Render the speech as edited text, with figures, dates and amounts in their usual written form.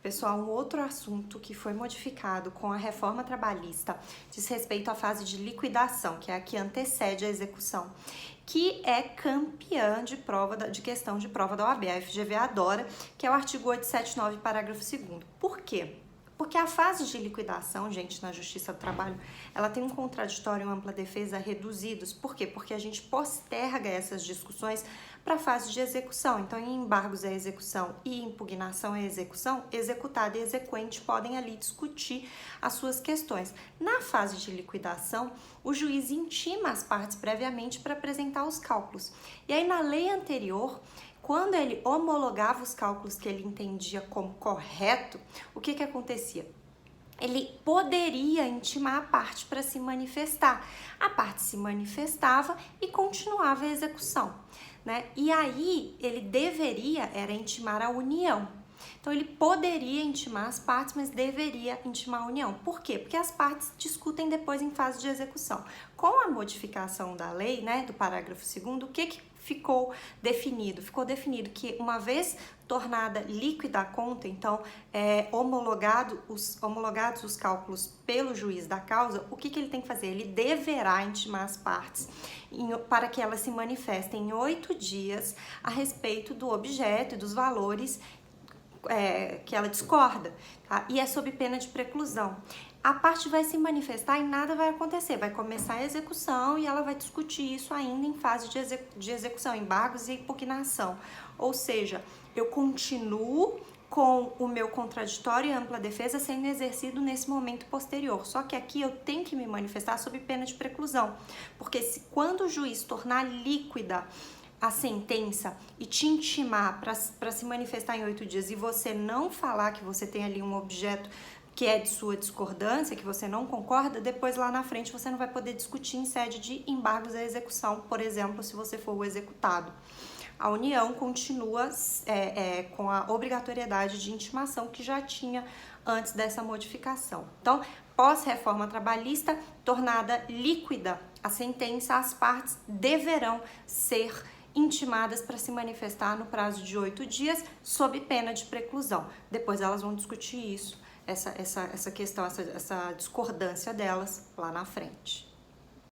Pessoal, um outro assunto que foi modificado com a reforma trabalhista diz respeito à fase de liquidação, que é a que antecede a execução, que é campeã de questão de prova da OAB. A FGV adora, que é o artigo 879, parágrafo 2º. Por quê? Porque a fase de liquidação, gente, na Justiça do Trabalho, ela tem um contraditório e uma ampla defesa reduzidos. Por quê? Porque a gente posterga essas discussões para a fase de execução. Então, em embargos é execução e impugnação é execução, executado e exequente podem ali discutir as suas questões. Na fase de liquidação, o juiz intima as partes previamente para apresentar os cálculos. E aí, na lei anterior, quando ele homologava os cálculos que ele entendia como correto, o que acontecia? Ele poderia intimar a parte para se manifestar. A parte se manifestava e continuava a execução, né? E aí ele deveria intimar a União. Então ele poderia intimar as partes, mas deveria intimar a União. Por quê? Porque as partes discutem depois em fase de execução. Com a modificação da lei, né, do parágrafo 2º, o que ficou definido? Ficou definido que uma vez tornada líquida a conta, então homologados os cálculos pelo juiz da causa, o que ele tem que fazer? Ele deverá intimar as partes para que elas se manifestem em 8 dias a respeito do objeto e dos valores que ela discorda, tá? E é sob pena de preclusão. A parte vai se manifestar e nada vai acontecer, vai começar a execução e ela vai discutir isso ainda em fase de execução, embargos e impugnação. Ou seja, eu continuo com o meu contraditório e ampla defesa sendo exercido nesse momento posterior. Só que aqui eu tenho que me manifestar sob pena de preclusão, porque quando o juiz tornar líquida a sentença e te intimar para se manifestar em 8 dias e você não falar que você tem ali um objeto que é de sua discordância, que você não concorda, depois lá na frente você não vai poder discutir em sede de embargos à execução, por exemplo, se você for o executado. A União continua com a obrigatoriedade de intimação que já tinha antes dessa modificação. Então, pós-reforma trabalhista, tornada líquida a sentença, as partes deverão ser intimadas para se manifestar no prazo de 8 dias, sob pena de preclusão. Depois elas vão discutir isso, essa questão, essa discordância delas lá na frente.